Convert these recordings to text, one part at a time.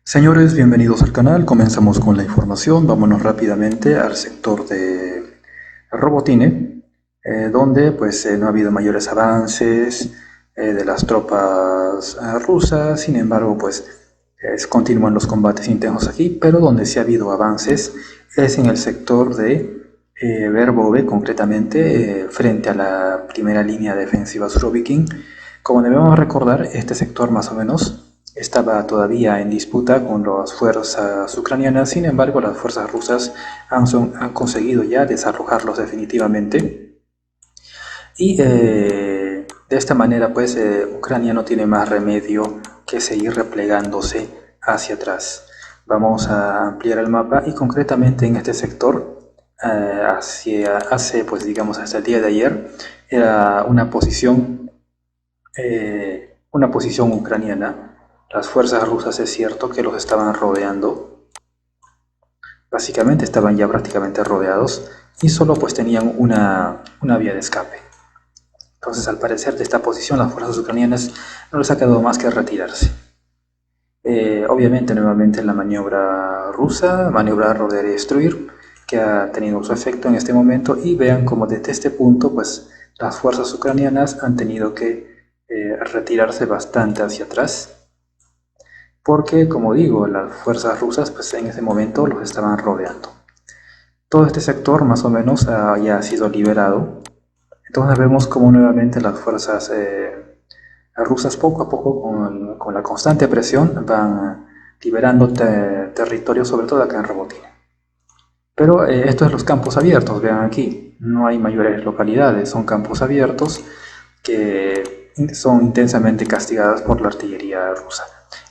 Señores, bienvenidos al canal. Comenzamos con la información. Vámonos rápidamente al sector de Robotine, donde no ha habido mayores avances de las tropas rusas. Sin embargo, continúan los combates intensos aquí, pero donde sí ha habido avances es en el sector de Verbove, concretamente frente a la primera línea defensiva Surovikin. Como debemos recordar, este sector más o menos estaba todavía en disputa con las fuerzas ucranianas. Sin embargo, las fuerzas rusas han conseguido ya desalojarlos definitivamente. Y de esta manera, Ucrania no tiene más remedio que seguir replegándose hacia atrás. Vamos a ampliar el mapa y concretamente en este sector, digamos, hasta el día de ayer, era una posición ucraniana. Las fuerzas rusas es cierto que los estaban rodeando, básicamente estaban ya prácticamente rodeados y solo tenían una vía de escape. Entonces, al parecer, de esta posición las fuerzas ucranianas no les ha quedado más que retirarse. Obviamente, nuevamente la maniobra rusa, maniobrar, rodear y destruir, que ha tenido su efecto en este momento, y vean como desde este punto las fuerzas ucranianas han tenido que retirarse bastante hacia atrás, porque, como digo, las fuerzas rusas en ese momento los estaban rodeando. Todo este sector más o menos ya ha sido liberado. Entonces vemos como nuevamente las fuerzas rusas poco a poco, con la constante presión, van liberando territorio, sobre todo acá en Robotina. Pero esto es los campos abiertos, vean aquí, no hay mayores localidades, son campos abiertos que son intensamente castigadas por la artillería rusa.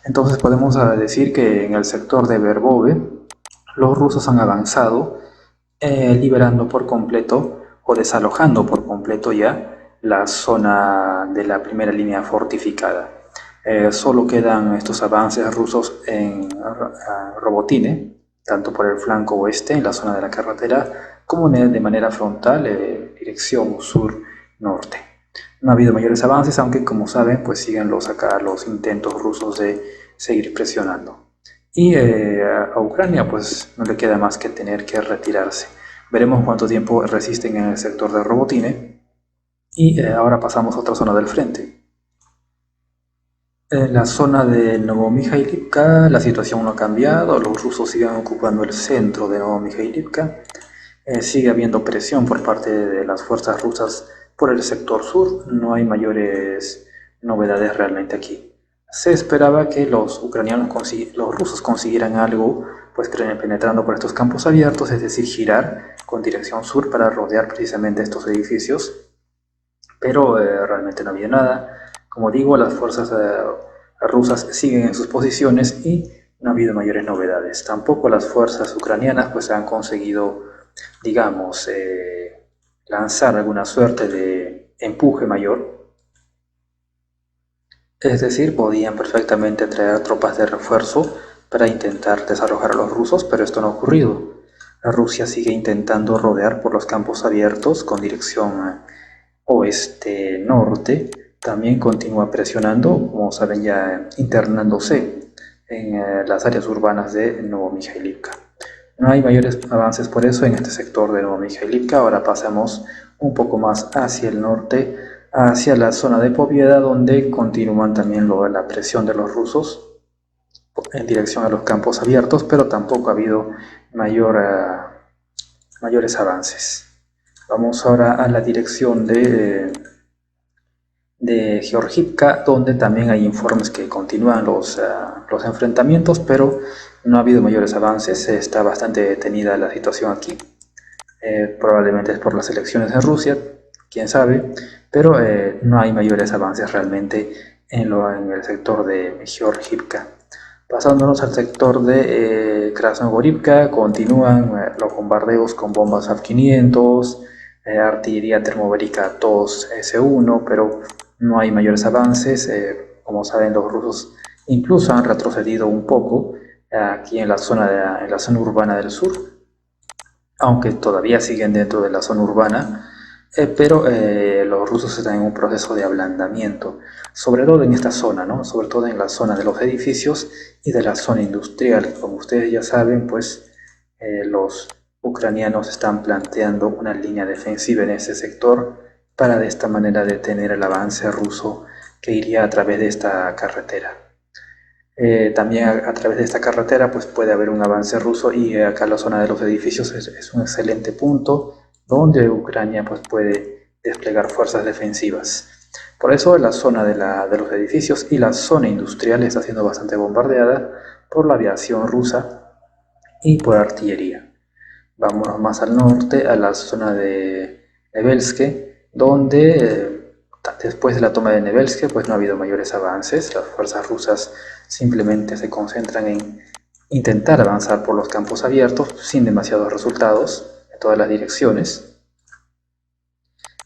Entonces podemos decir que en el sector de Verbove los rusos han avanzado, liberando por completo o desalojando por completo ya la zona de la primera línea fortificada. Solo quedan estos avances rusos en Robotine, tanto por el flanco oeste, en la zona de la carretera, como de manera frontal, dirección sur-norte. No ha habido mayores avances, aunque como saben, siguen los intentos rusos de seguir presionando. Y a Ucrania no le queda más que tener que retirarse. Veremos cuánto tiempo resisten en el sector de Robotine. Y ahora pasamos a otra zona del frente. En la zona de Novomikhailivka la situación no ha cambiado, los rusos siguen ocupando el centro de Novomikhailivka. Sigue habiendo presión por parte de las fuerzas rusas por el sector sur, no hay mayores novedades realmente aquí. Se esperaba que los rusos consiguieran algo, penetrando por estos campos abiertos, es decir, girar con dirección sur para rodear precisamente estos edificios, pero realmente no había nada. Como digo, las fuerzas rusas siguen en sus posiciones y no ha habido mayores novedades. Tampoco las fuerzas ucranianas han conseguido, digamos, lanzar alguna suerte de empuje mayor. Es decir, podían perfectamente traer tropas de refuerzo para intentar desalojar a los rusos, pero esto no ha ocurrido. Rusia sigue intentando rodear por los campos abiertos con dirección oeste-norte. También continúa presionando, como saben, ya internándose en las áreas urbanas de Novomikhailivka. No hay mayores avances por eso en este sector de Novomikhailivka. Ahora pasamos un poco más hacia el norte, hacia la zona de Povieda, donde continúan también la presión de los rusos en dirección a los campos abiertos, pero tampoco ha habido mayores avances. Vamos ahora a la dirección de Georgivka, donde también hay informes que continúan los enfrentamientos, pero no ha habido mayores avances. Está bastante detenida la situación aquí. Probablemente es por las elecciones en Rusia, quién sabe, pero no hay mayores avances realmente en el sector de Georgivka. Pasándonos al sector de Krasnogorivka, continúan los bombardeos con bombas AF-500, artillería termobérica 2S1, pero no hay mayores avances. Como saben, los rusos incluso han retrocedido un poco aquí en la zona urbana del sur, aunque todavía siguen dentro de la zona urbana. pero los rusos están en un proceso de ablandamiento, sobre todo en esta zona, ¿no? Sobre todo en la zona de los edificios y de la zona industrial. Como ustedes ya saben, pues los ucranianos están planteando una línea defensiva en ese sector para de esta manera detener el avance ruso que iría a través de esta carretera. También a través de esta carretera pues puede haber un avance ruso y acá la zona de los edificios es un excelente punto donde Ucrania pues puede desplegar fuerzas defensivas. Por eso la zona de los edificios y la zona industrial está siendo bastante bombardeada por la aviación rusa y por artillería. Vámonos más al norte, a la zona de Nevelske, donde después de la toma de Nevelske pues no ha habido mayores avances. Las fuerzas rusas simplemente se concentran en intentar avanzar por los campos abiertos sin demasiados resultados en todas las direcciones.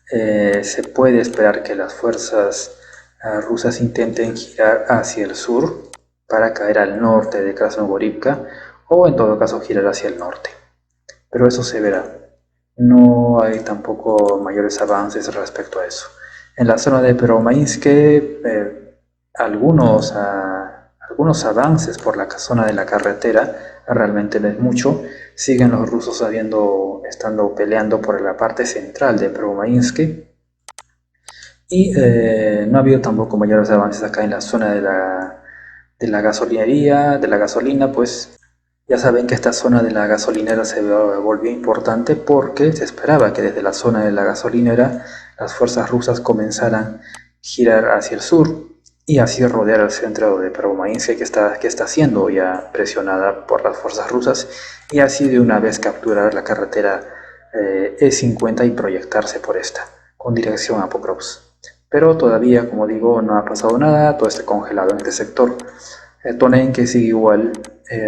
Se puede esperar que las fuerzas rusas intenten girar hacia el sur para caer al norte de Krasnogorivka o en todo caso girar hacia el norte. Pero eso se verá. No hay tampoco mayores avances respecto a eso. En la zona de Peromaiske, algunos avances por la zona de la carretera, realmente no es mucho. Siguen los rusos estando peleando por la parte central de Peromaiske. Y no ha habido tampoco mayores avances acá en la zona de la gasolinería, de la gasolina, pues ya saben que esta zona de la gasolinera se volvió importante porque se esperaba que desde la zona de la gasolinera las fuerzas rusas comenzaran a girar hacia el sur y así rodear el centro de Pervomainsk que está siendo ya presionada por las fuerzas rusas y así de una vez capturar la carretera E50 y proyectarse por esta con dirección a Pokrovsk. Pero todavía, como digo, no ha pasado nada, todo está congelado en este sector. Tonenque sigue igual,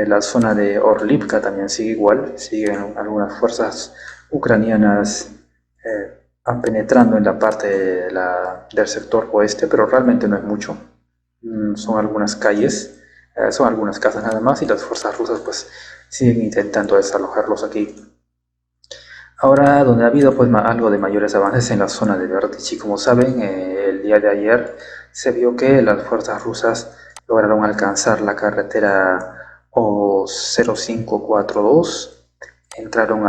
la zona de Orlivka también sigue igual, siguen algunas fuerzas ucranianas penetrando en la parte del sector oeste, pero realmente no es mucho. Son algunas calles, son algunas casas nada más y las fuerzas rusas pues siguen intentando desalojarlos aquí. Ahora, donde ha habido pues algo de mayores avances en la zona de Vertichi, como saben, el día de ayer se vio que las fuerzas rusas lograron alcanzar la carretera O0542, entraron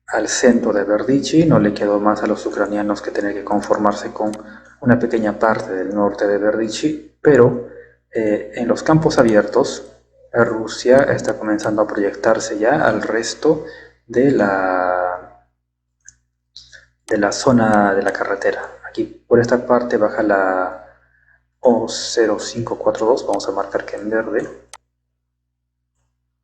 al centro de Verdichi, no le quedó más a los ucranianos que tener que conformarse con una pequeña parte del norte de Verdichi, pero en los campos abiertos Rusia está comenzando a proyectarse ya al resto de la zona de la carretera. Aquí por esta parte baja la O0542, vamos a marcar que en verde.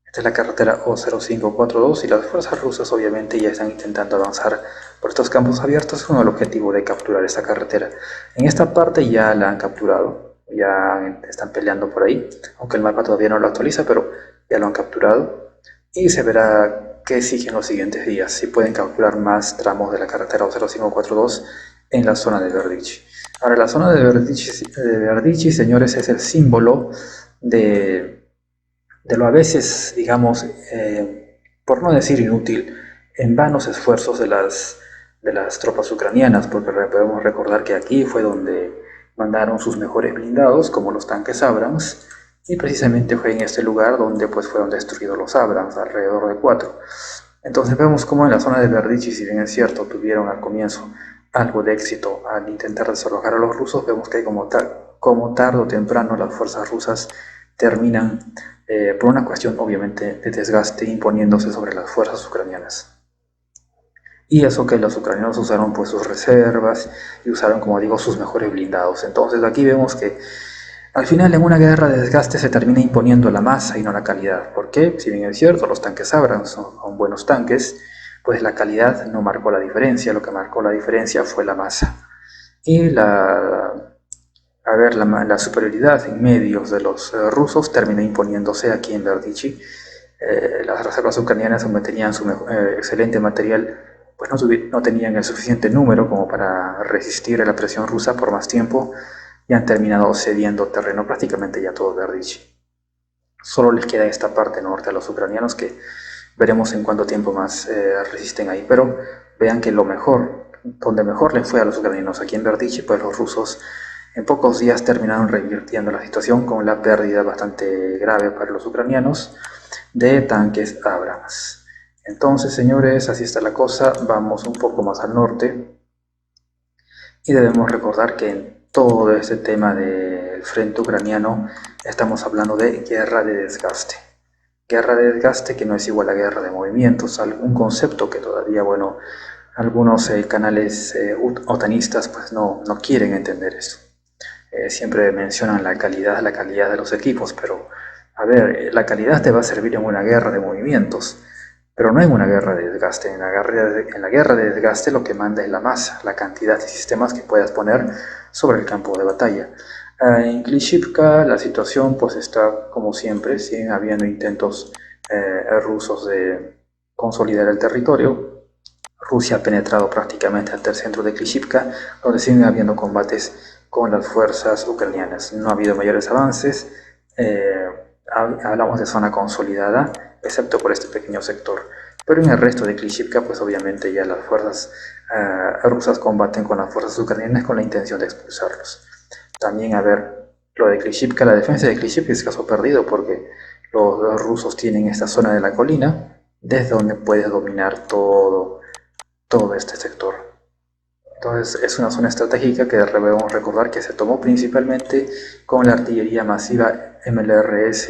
Esta es la carretera O0542 y las fuerzas rusas obviamente ya están intentando avanzar por estos campos abiertos con el objetivo de capturar esta carretera. En esta parte ya la han capturado, ya están peleando por ahí, aunque el mapa todavía no lo actualiza, pero ya lo han capturado y se verá qué sigue en los siguientes días, si pueden capturar más tramos de la carretera O0542 en la zona de Verdichi. Ahora, la zona de Verdichi, señores, es el símbolo de lo a veces, digamos, por no decir inútil, en vanos esfuerzos de las tropas ucranianas, porque podemos recordar que aquí fue donde mandaron sus mejores blindados, como los tanques Abrams, y precisamente fue en este lugar donde pues fueron destruidos los Abrams, alrededor de 4. Entonces vemos como en la zona de Verdichi, si bien es cierto, tuvieron al comienzo algo de éxito al intentar desalojar a los rusos, vemos que como tarde o temprano las fuerzas rusas terminan por una cuestión obviamente de desgaste imponiéndose sobre las fuerzas ucranianas. Y eso que los ucranianos usaron pues sus reservas y usaron, como digo, sus mejores blindados. Entonces aquí vemos que al final en una guerra de desgaste se termina imponiendo la masa y no la calidad. ¿Por qué? Si bien es cierto, los tanques Abrams son buenos tanques, pues la calidad no marcó la diferencia, lo que marcó la diferencia fue la masa. Y la superioridad en medios de los rusos terminó imponiéndose aquí en Verdichi. Las reservas ucranianas, aunque tenían su excelente material, pues no tenían el suficiente número como para resistir a la presión rusa por más tiempo y han terminado cediendo terreno prácticamente ya todo Verdichi. Solo les queda esta parte norte a los ucranianos que veremos en cuánto tiempo más resisten ahí, pero vean que donde mejor les fue a los ucranianos aquí en Verdichi, pues los rusos en pocos días terminaron revirtiendo la situación con la pérdida bastante grave para los ucranianos de tanques Abrams. Entonces, señores, así está la cosa. Vamos un poco más al norte y debemos recordar que en todo este tema del frente ucraniano estamos hablando de guerra de desgaste. Guerra de desgaste que no es igual a guerra de movimientos, un concepto que todavía, bueno, algunos canales otanistas pues no quieren entender esto. Siempre mencionan la calidad de los equipos, pero a ver, la calidad te va a servir en una guerra de movimientos, pero no en una guerra de desgaste. En la guerra de desgaste lo que manda es la masa, la cantidad de sistemas que puedas poner sobre el campo de batalla. En Klishivka la situación pues está como siempre, siguen habiendo intentos rusos de consolidar el territorio. Rusia ha penetrado prácticamente hasta el centro de Klishivka, donde siguen habiendo combates con las fuerzas ucranianas. No ha habido mayores avances, hablamos de zona consolidada, excepto por este pequeño sector. Pero en el resto de Klishivka, pues obviamente ya las fuerzas rusas combaten con las fuerzas ucranianas con la intención de expulsarlos. También, a ver, lo de Klishivka, la defensa de Klishivka es caso perdido porque los rusos tienen esta zona de la colina desde donde puedes dominar todo este sector. Entonces es una zona estratégica que debemos recordar que se tomó principalmente con la artillería masiva MLRS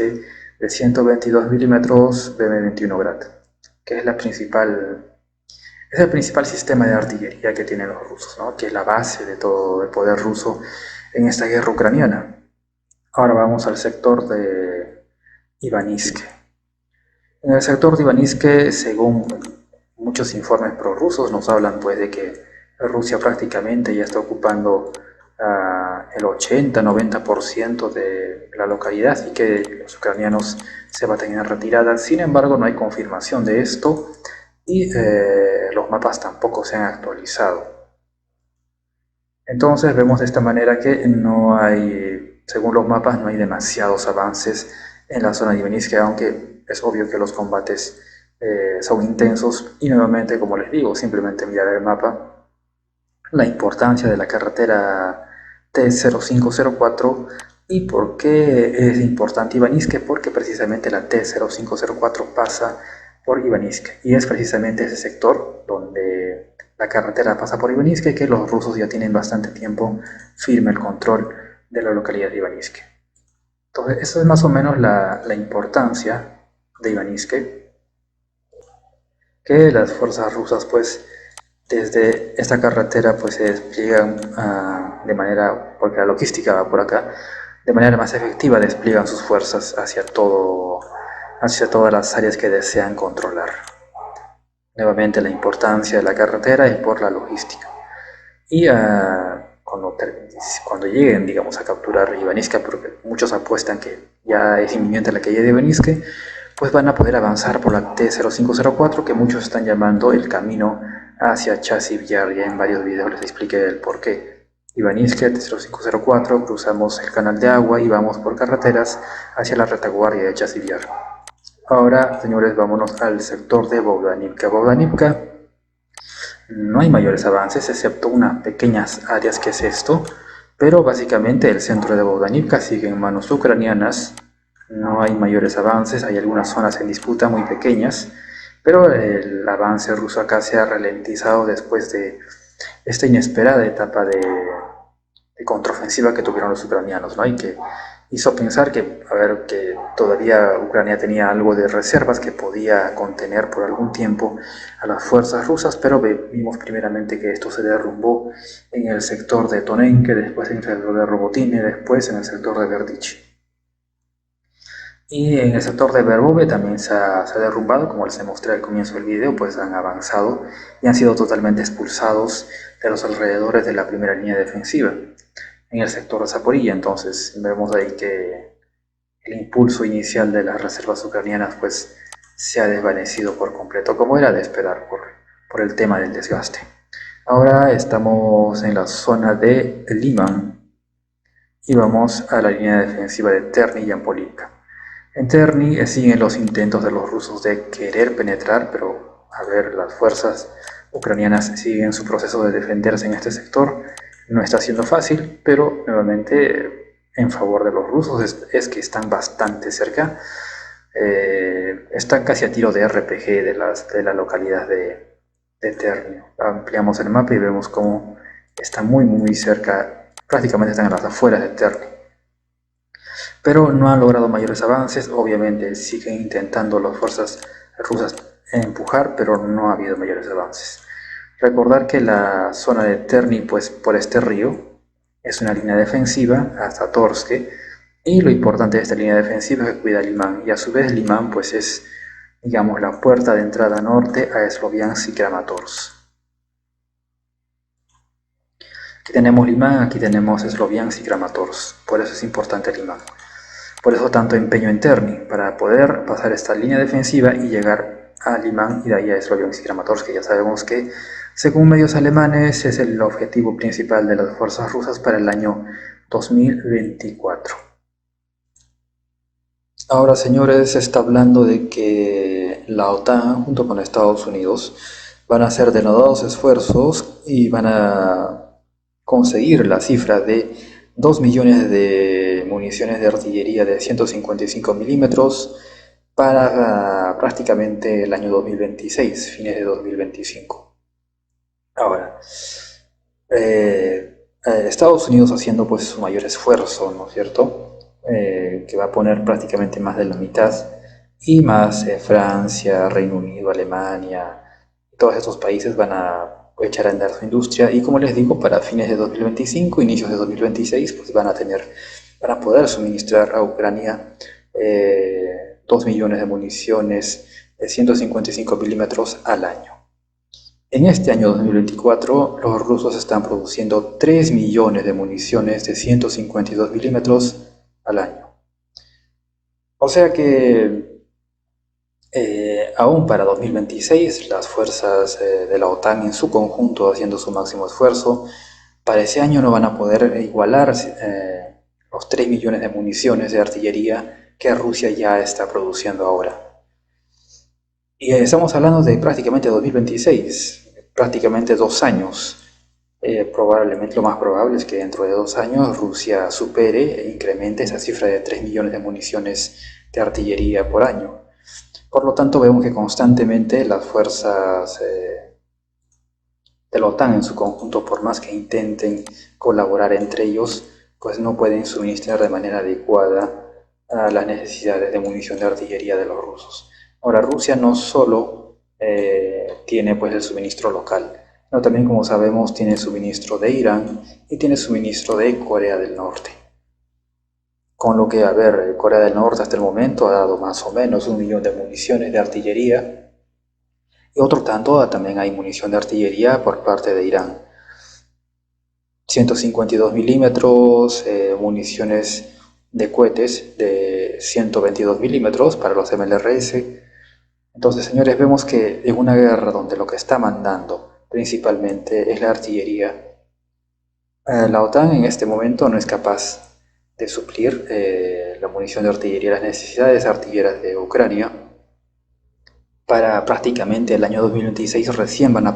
de 122 milímetros BM-21 Grad, que es el principal sistema de artillería que tienen los rusos, ¿no? Que es la base de todo el poder ruso en esta guerra ucraniana. Ahora vamos al sector de Ivaniske. En el sector de Ivaniske, según muchos informes prorrusos, nos hablan pues de que Rusia prácticamente ya está ocupando el 80-90% de la localidad y que los ucranianos se van a tener retirada. Sin embargo, no hay confirmación de esto y los mapas tampoco se han actualizado. Entonces vemos de esta manera que no hay, según los mapas, no hay demasiados avances en la zona de Ivaniske, aunque es obvio que los combates son intensos y nuevamente, como les digo, simplemente mirar el mapa. La importancia de la carretera T0504 y por qué es importante Ivaniske, porque precisamente la T0504 pasa por Ivaniske y es precisamente ese sector donde la carretera pasa por Ivaniske que los rusos ya tienen bastante tiempo firme el control de la localidad de Ivaniske. Entonces, eso es más o menos la importancia de Ivaniske, que las fuerzas rusas pues desde esta carretera pues se despliegan de manera, porque la logística va por acá, de manera más efectiva despliegan sus fuerzas hacia todas las áreas que desean controlar. Nuevamente la importancia de la carretera es por la logística. Y cuando lleguen, digamos, a capturar Ivaniske, porque muchos apuestan que ya es inminente la caída de Ivaniske, pues van a poder avanzar por la T0504, que muchos están llamando el camino hacia Chasiv Yar. Ya en varios videos les expliqué el porqué. Ivaniske, T0504, cruzamos el canal de agua y vamos por carreteras hacia la retaguardia de Chasiv Yar. Ahora, señores, vámonos al sector de Bogdanivka. Bogdanivka no hay mayores avances, excepto unas pequeñas áreas que es esto, pero básicamente el centro de Bogdanivka sigue en manos ucranianas. No hay mayores avances, hay algunas zonas en disputa muy pequeñas, pero el avance ruso acá se ha ralentizado después de esta inesperada etapa de contraofensiva que tuvieron los ucranianos, ¿no? Y que hizo pensar que todavía Ucrania tenía algo de reservas que podía contener por algún tiempo a las fuerzas rusas, pero vimos primeramente que esto se derrumbó en el sector de Tonenke, después en el sector de Robotine, después en el sector de Verdichi. Y en el sector de Verbove también se ha derrumbado, como les mostré al comienzo del video, pues han avanzado y han sido totalmente expulsados de los alrededores de la primera línea defensiva. En el sector de Zaporilla, entonces, vemos ahí que el impulso inicial de las reservas ucranianas pues se ha desvanecido por completo, como era de esperar por el tema del desgaste. Ahora estamos en la zona de Liman y vamos a la línea defensiva de Terni y Ampolivka. En Terni siguen los intentos de los rusos de querer penetrar, pero a ver, las fuerzas ucranianas siguen su proceso de defenderse en este sector. No está siendo fácil, pero nuevamente en favor de los rusos es que están bastante cerca. Están casi a tiro de RPG de la localidad de Terni. Ampliamos el mapa y vemos cómo está muy cerca, prácticamente están en las afueras de Terni. Pero no han logrado mayores avances, obviamente siguen intentando las fuerzas rusas empujar, pero no ha habido mayores avances. Recordar que la zona de Terni, pues por este río, es una línea defensiva hasta Torske, y lo importante de esta línea defensiva es que cuida Limán, y a su vez Limán pues es, digamos, la puerta de entrada norte a Sloviansk y Kramatorsk. Aquí tenemos Limán, aquí tenemos Sloviansk y Kramatorsk, por eso es importante Limán. Por eso tanto empeño en Terni, para poder pasar esta línea defensiva y llegar a Limán y de ahí a Sloviansk y Kramatorsk, que ya sabemos que, según medios alemanes, es el objetivo principal de las fuerzas rusas para el año 2024. Ahora, señores, se está hablando de que la OTAN, junto con Estados Unidos, van a hacer denodados esfuerzos y van a conseguir la cifra de 2 millones de municiones de artillería de 155 milímetros para prácticamente el año 2026, fines de 2025. Ahora, Estados Unidos haciendo pues su mayor esfuerzo, ¿no es cierto? Que va a poner prácticamente más de la mitad, y más Francia, Reino Unido, Alemania, todos estos países van a echar a andar su industria, y como les digo, para fines de 2025, inicios de 2026, pues van a poder suministrar a Ucrania 2 millones de municiones de 155 milímetros al año. En este año 2024, los rusos están produciendo 3 millones de municiones de 152 milímetros al año. O sea que aún para 2026, las fuerzas de la OTAN en su conjunto haciendo su máximo esfuerzo, para ese año no van a poder igualar los 3 millones de municiones de artillería que Rusia ya está produciendo ahora. Y estamos hablando de prácticamente 2026, prácticamente 2 años. Probablemente lo más probable es que dentro de 2 años Rusia supere e incremente esa cifra de 3 millones de municiones de artillería por año. Por lo tanto, vemos que constantemente las fuerzas de la OTAN en su conjunto, por más que intenten colaborar entre ellos, pues no pueden suministrar de manera adecuada a las necesidades de munición de artillería de los rusos. Ahora, Rusia no solo tiene pues el suministro local, sino también, como sabemos, tiene suministro de Irán y tiene suministro de Corea del Norte. Con lo que, a ver, Corea del Norte hasta el momento ha dado más o menos 1 millón de municiones de artillería, y otro tanto también hay munición de artillería por parte de Irán. 152 milímetros, municiones de cohetes de 122 milímetros para los MLRS. Entonces, señores, vemos que en una guerra donde lo que está mandando principalmente es la artillería, la OTAN en este momento no es capaz de suplir la munición de artillería, las necesidades artilleras de Ucrania. Para prácticamente el año 2026 recién van a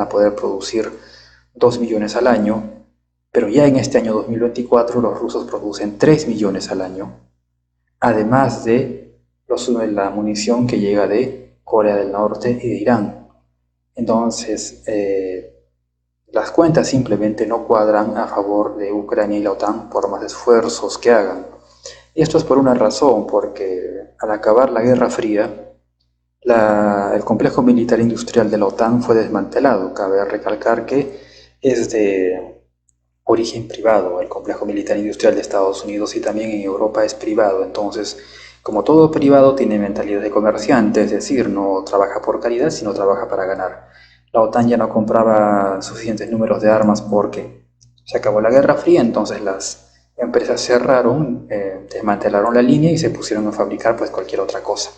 poder producir 2 millones al año, pero ya en este año 2024 los rusos producen 3 millones al año, además de la munición que llega de Corea del Norte y de Irán. Entonces, las cuentas simplemente no cuadran a favor de Ucrania y la OTAN por más esfuerzos que hagan. Y esto es por una razón, porque al acabar la Guerra Fría, el complejo militar industrial de la OTAN fue desmantelado. Cabe recalcar que es de origen privado, el complejo militar industrial de Estados Unidos, y también en Europa es privado. Entonces, como todo privado, tiene mentalidad de comerciante, es decir, no trabaja por caridad, sino trabaja para ganar. La OTAN ya no compraba suficientes números de armas porque se acabó la Guerra Fría, entonces las empresas cerraron, desmantelaron la línea y se pusieron a fabricar pues cualquier otra cosa.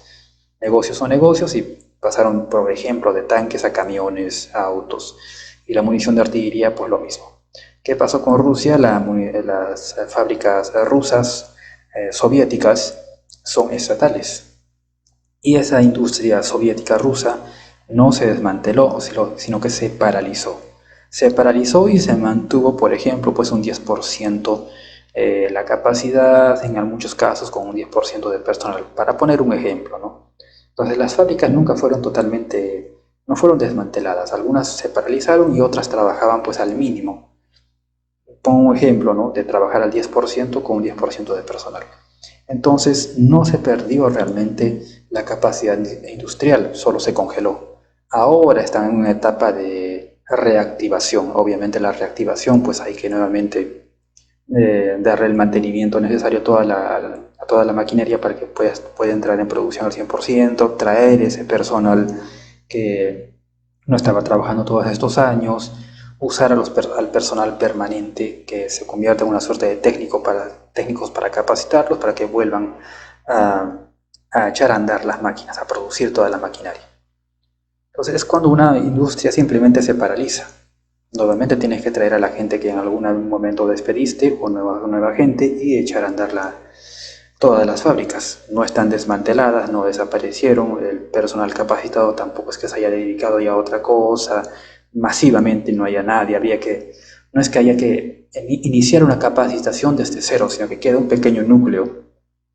Negocios son negocios, y pasaron, por ejemplo, de tanques a camiones, a autos. Y la munición de artillería, pues lo mismo. ¿Qué pasó con Rusia? Las fábricas rusas, soviéticas, son estatales. Y esa industria soviética rusa no se desmanteló, sino que se paralizó. Se paralizó y se mantuvo, por ejemplo, pues un 10% la capacidad, en muchos casos con un 10% de personal, para poner un ejemplo, ¿no? Entonces las fábricas nunca fueron totalmente, no fueron desmanteladas, algunas se paralizaron y otras trabajaban pues al mínimo. Pongo un ejemplo, ¿no? De trabajar al 10% con un 10% de personal. Entonces no se perdió realmente la capacidad industrial, solo se congeló. Ahora están en una etapa de reactivación. Obviamente la reactivación, pues hay que nuevamente darle el mantenimiento necesario a toda la maquinaria para que pueda entrar en producción al 100%, traer ese personal que no estaba trabajando todos estos años, usar al personal permanente que se convierta en una suerte de técnicos para capacitarlos, para que vuelvan a, a echar a andar las máquinas, a producir toda la maquinaria. Entonces es cuando una industria simplemente se paraliza. Nuevamente tienes que traer a la gente que en algún momento despediste o nueva gente y echar a andar todas las fábricas. No están desmanteladas, no desaparecieron, el personal capacitado tampoco es que se haya dedicado ya a otra cosa, masivamente no haya nadie, no es que haya que iniciar una capacitación desde cero, sino que queda un pequeño núcleo,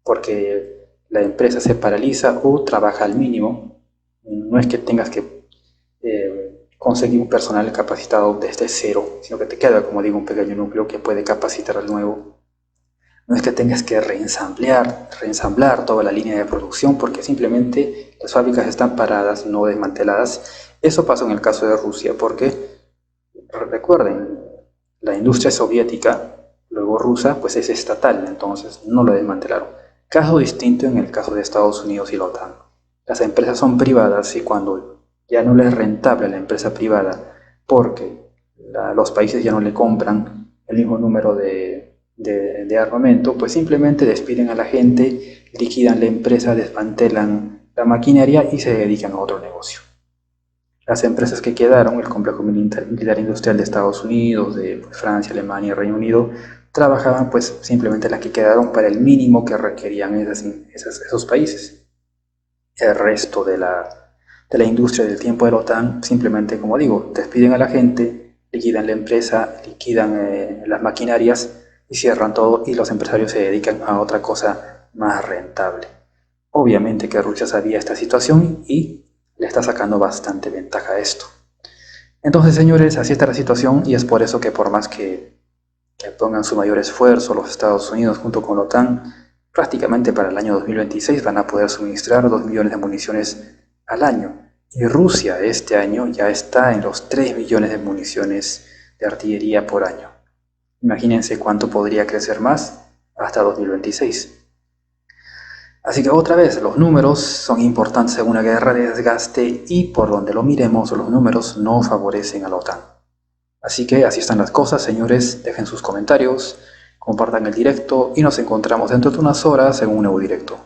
porque la empresa se paraliza o trabaja al mínimo. No es que tengas que conseguir un personal capacitado desde cero, sino que te queda, como digo, un pequeño núcleo que puede capacitar al nuevo. No es que tengas que reensamblar toda la línea de producción porque simplemente las fábricas están paradas, no desmanteladas. Eso pasó en el caso de Rusia porque, recuerden, la industria soviética, luego rusa, pues es estatal, entonces no lo desmantelaron. Caso distinto en el caso de Estados Unidos y la OTAN. Las empresas son privadas y cuando ya no les es rentable a la empresa privada porque los países ya no le compran el mismo número de armamento, pues simplemente despiden a la gente, liquidan la empresa, desmantelan la maquinaria y se dedican a otro negocio. Las empresas que quedaron, el complejo militar industrial de Estados Unidos, de Francia, Alemania y Reino Unido, trabajaban pues simplemente las que quedaron para el mínimo que requerían esos países. El resto de la industria del tiempo de la OTAN simplemente, como digo, despiden a la gente, liquidan la empresa, liquidan las maquinarias y cierran todo y los empresarios se dedican a otra cosa más rentable. Obviamente que Rusia sabía esta situación y le está sacando bastante ventaja a esto. Entonces, señores, así está la situación y es por eso que por más que pongan su mayor esfuerzo los Estados Unidos junto con la OTAN, prácticamente para el año 2026 van a poder suministrar 2 millones de municiones al año. Y Rusia este año ya está en los 3 millones de municiones de artillería por año. Imagínense cuánto podría crecer más hasta 2026. Así que otra vez, los números son importantes en una guerra de desgaste y por donde lo miremos, los números no favorecen a la OTAN. Así que así están las cosas, señores, dejen sus comentarios, compartan el directo y nos encontramos dentro de unas horas en un nuevo directo.